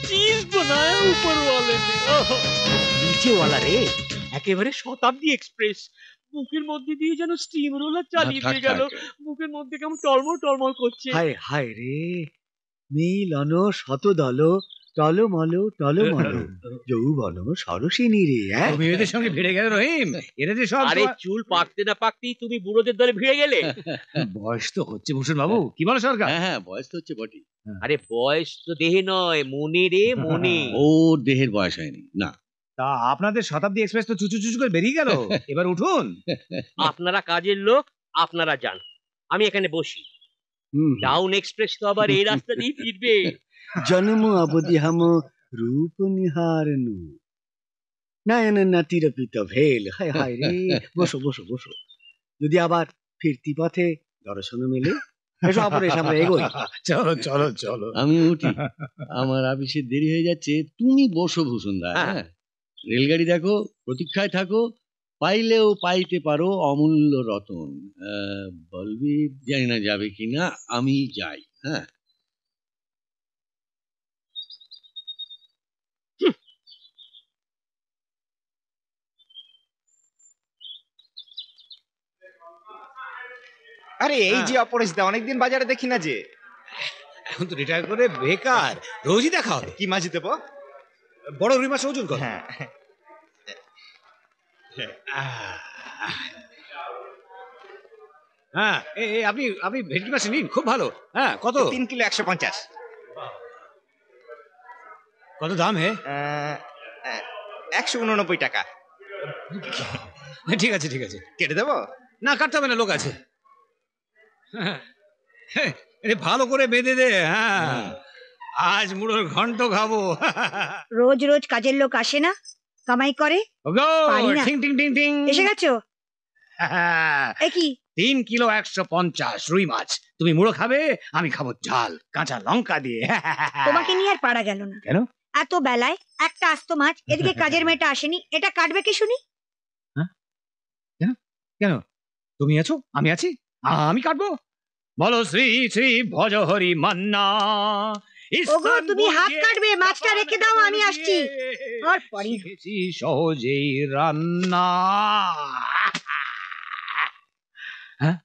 चीज बनाया ऊपर वाले ने। नीचे वाला रे একেবারে শতাব্দী এক্সপ্রেস মুখের মধ্যে দিয়ে যেন স্টিম রোলার চালিয়ে দিয়ে গেল। মুখের মধ্যে কেমন টলমল টলমল করছে। হায় হায় রে, মিলন শতদল টলমল টলমল যৌবন সরসিনী রে। তুমি এদের সঙ্গে ভিড়ে গেলে রহিম, এরা যে সব। আরে চুল পাকতে না পাকতেই তুমি বুড়োদের দলে ভিড়ে গেলে। বয়স তো হচ্ছে ভূষণ বাবু, কি বলো সরকার? হ্যাঁ বয়স তো হচ্ছে বটে। আরে বয়স তো দেহে নয় মনে রে মনে। ও দেহের বয়স হয়নি না। তা আপনাদের শতাব্দী এক্সপ্রেস তো চুচু চুচু করে বেরিয়ে গেল, এবার উঠুন। আপনারা কাজের লোক, আপনারা যান, আমি এখানে বসি। ডাউন এক্সপ্রেস তো আবার এই রাস্তা দিয়ে ফিরবে। জন্ম অবধি হাম রূপ নিহারনু নয়ন নাতিরপিত ভেল। হায় হায় রে, বসো বসো বসো। যদি আবার ফিরতি পথে দর্শন মেলে এসো আপরে সামনে এগোই। চলো চলো চলো, আমি উঠি, আমার অফিসে দেরি হয়ে যাচ্ছে। তুমি বসো ভূষণ দা। হ্যাঁ রেলগাড়ি দেখো, প্রতীক্ষায় থাকো, পাইলেও পাইতে পারো অমূল্য রতন। বলবীর জানি না যাবে কিনা, আমি যাই। হ্যাঁ আরে এই যে অপরেশদা, অনেকদিন বাজারে দেখি না যে। এখন তো রিটায়ার করে বেকার, রোজই দেখা হবে। কি মাছ দেবো? বড় রুই মাছ ওজন কর। হ্যাঁ হ্যাঁ আপনি আপনি ভেটকি মাছ নিন, খুব ভালো। হ্যাঁ কত? 3 কিলো 150। কত দাম? 189 টাকা। ঠিক আছে ঠিক আছে, কেটে দেবো? না কাটতে হবে না, লোক আছে। ভালো করে বেঁধে দে। হ্যাঁ আজ মুড়োর ঘন্ট খাবো। রোজ রোজ কাজের লোক আসে না, কামাই করে। টিং টিং টিং টিং, এসে গেছো? কি 3 কিলো 150 রুই মাছ। তুমি মুড়ো খাবে, আমি খাবো ঝাল কাঁচা লঙ্কা দিয়ে। তোমাকে নিয়ে আর পারা গেল না। কেন? এত বেলায় একটা আস্ত মাছ, এদিকে কাজের মেয়েটা আসেনি, এটা কাটবে কি শুনি? কেন কেন? তুমি আছো, আমি আছি, আমি কাটবো। বলো শ্রী শ্রী ভজহরি মান্না। ওগো তুমি হাত কাটবে, মাছটা রেখে দাও, আমি আসছি। আর পরে শিখেছি সহজেই রান্না। হ্যাঁ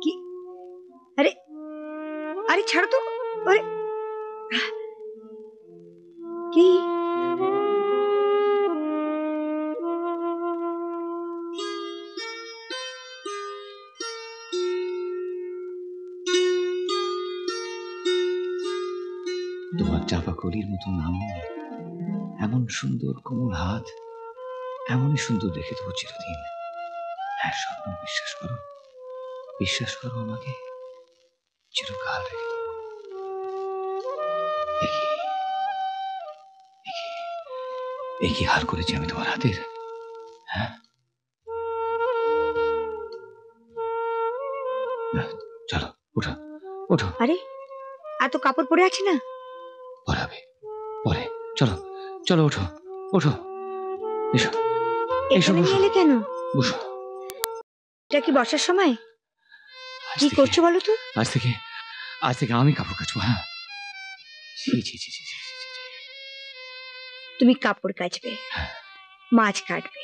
কি? আরে আরে ছাড়ো তো। আরে কি? তোমার চাপা কলির মতো নাম, এমন সুন্দর কোমল হাত, এমনই সুন্দর দেখে দেবো চিরদিন। হ্যাঁ স্বপ্ন, বিশ্বাস করো আমাকে, চিরকাল রেখে দেবো। একই হার করেছি আমি তোমার হাতের। হ্যাঁ চলো ওঠো ওঠো। আরে এত কাপড় পরে আছে না? পরাবে পরে, চলো চলো ওঠো ওঠো, এসো এসো। এখানে কেন? বসো। এটা কি বর্ষার সময়? কি করছো বলো তো? আজ থেকে আমি কাপড় কাচবো। হ্যাঁ তুমি কাপড় কাচবে, মাছ কাটবে,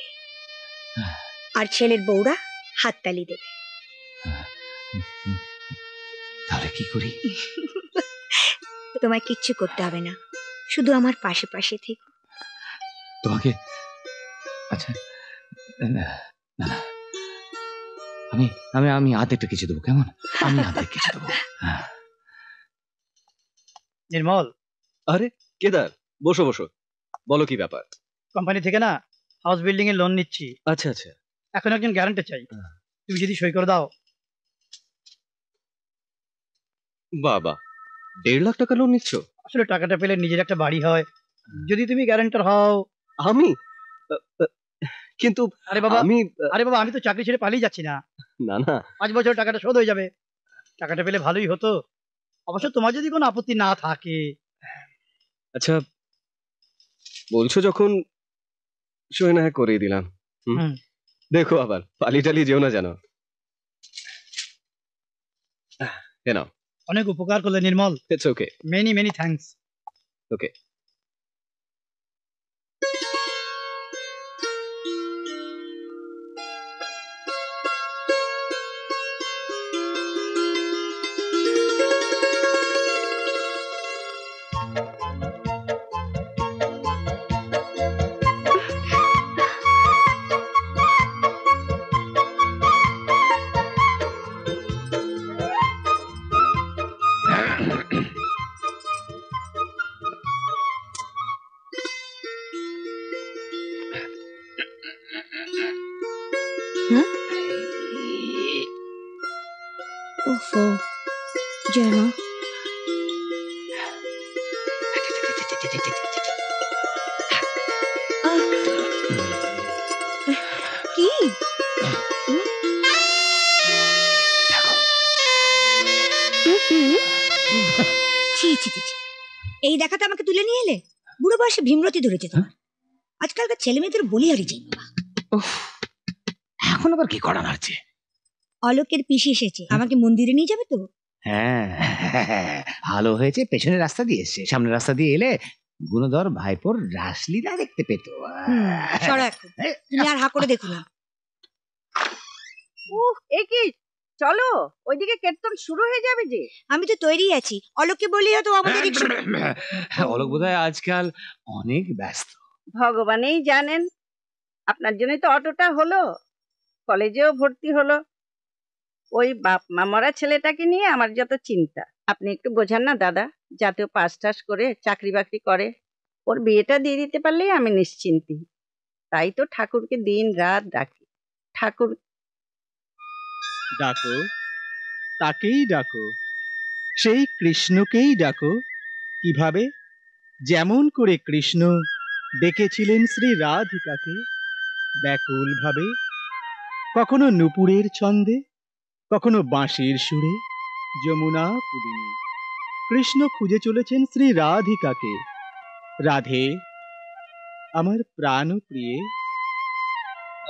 আর ছেলের বউরা হাততালি দেবে। তাহলে কি করি? তোমায় কিচ্ছু করতে হবে না, শুধু আমার পাশে পাশে থেকো। তোমাকে? আচ্ছা না না, আমি আমি আমি আধেকটা কিছু দেবো, কেমন? আমি আধেক কিছু দেবো। নির্মল। আরে কেদার, বসো বসো, বলো কি ব্যাপার? কোম্পানি থেকে না হাউস বিল্ডিং এর লোন নিচ্ছি। আচ্ছা আচ্ছা। এখন একজন গ্যারান্টি চাই, তুমি যদি সই করে দাও। বাবা, 1.5 লাখ টাকা লোন নিচ্ছ? আসলে টাকাটা পেলে নিজের একটা বাড়ি হয়, যদি তুমি গ্যারান্টার হও। আমি কিন্তু আরে বাবা, আমি আমি তো চাকরি ছেড়ে পালিয়ে যাচ্ছি না। না না 5 বছর টাকাটা শোধ হয়ে যাবে। টাকাটা পেলে ভালোই হতো, অবশ্য তোমার যদি কোনো আপত্তি না থাকে। আচ্ছা, বলছো যখন সই না হয় করেই দিলাম। হুম। দেখো আবার পালিয়ে টালিয়ে যেও না জানো। কেন? অনেক উপকার করলে Nirmal. It's okay. Many many thanks. Okay. ওফো, জয় মা। কি? ছি ছি ছি ছি। এই দেখাতে আমাকে তুলে নিয়ে এলে? বুড়ো বয়সে ভীমরতি ধরেছে তোমার। আজকালকার ছেলে মেয়েদের বলিহারি যাই বাবা। এখন আবার কি করা নাড়ছে? অলোকের পিসি এসেছে, আমাকে মন্দিরে নিয়ে যাবে তো? হ্যাঁ, ভালো হয়েছে পেছনের রাস্তা দিয়ে এসছে, সামনের রাস্তা দিয়ে এলে গুণধর ভাইপোর রাসলীলা দেখতে পেত। সরো এখন, তুমি আর হা করে দেখো না। এ কি, চলো ওইদিকে কীর্তন শুরু হয়ে যাবে যে। আমি তো তৈরি আছি, অলোককে বলিও তো আমাদের অলোক বোধহয় আজকাল অনেক ব্যস্ত। ভগবানই জানেন, আপনার জন্যই তো অটোটা হলো, কলেজেও ভর্তি হলো। ওই বাপ মা মরা ছেলেটাকে নিয়ে আমার যত চিন্তা। আপনি একটু বোঝান না দাদা, যাতে পাস টাস করে চাকরি বাকরি করে। ওর বিয়েটা দিয়ে দিতে পারলেই আমি নিশ্চিন্তি। তাই তো ঠাকুরকে দিন রাত ডাকি। ঠাকুর ডাকো, তাকেই ডাকো, সেই কৃষ্ণকেই ডাকো। কিভাবে? যেমন করে কৃষ্ণ ডেকেছিলেন শ্রী রাধিকাকে ব্যাকুল ভাবে, কখনো নূপুরের ছন্দে, কখনো বাঁশির সুরে, যমুনা পুলিনে। কৃষ্ণ খুঁজে চলেছেন শ্রী রাধিকাকে। রাধে আমার প্রাণ প্রিয়ে,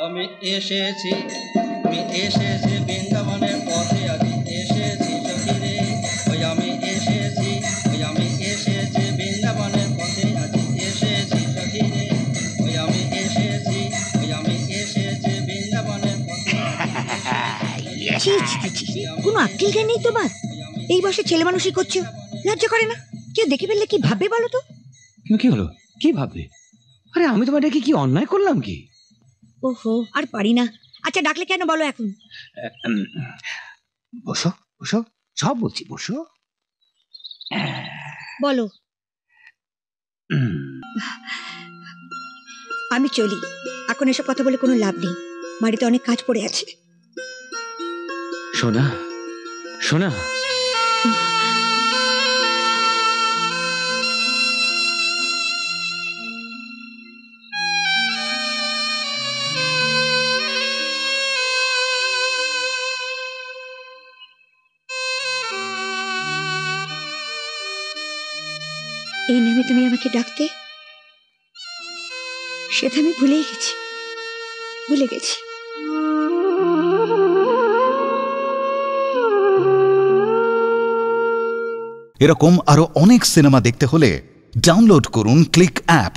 আমি এসেছি বৃন্দাবনের পথে, আজি এসেছি সখী রে। ওই আমি এসেছি বৃন্দাবনের পথে, আজি এসেছি সখী রে। ওই আমি এসেছি বৃন্দাবনের পথে। কোনো আক্কেল জ্ঞান নেই তোমার? এই বয়সে ছেলে মানুষই করছো, লজ্জা করে না? কেউ দেখে ফেললে কি ভাববে বলো তো? কি হলো, কি ভাববে? আরে আমি তোমার ডেকে কি অন্যায় করলাম কি? ওহো, আর পারি না। আচ্ছা ডাকলে কেন বলো এখন? বসো বসো, সব বলছি, বসো। বলো। আমি চলি, এখন এসব কথা বলে কোনো লাভ নেই, বাড়িতে অনেক কাজ পড়ে আছে। সোনা সোনা, এই নামে তুমি আমাকে ডাকতে, সেটা আমি ভুলেই গেছি, ভুলে গেছি। এরকম আরো অনেক সিনেমা দেখতে হলে ডাউনলোড করুন ক্লিক অ্যাপ।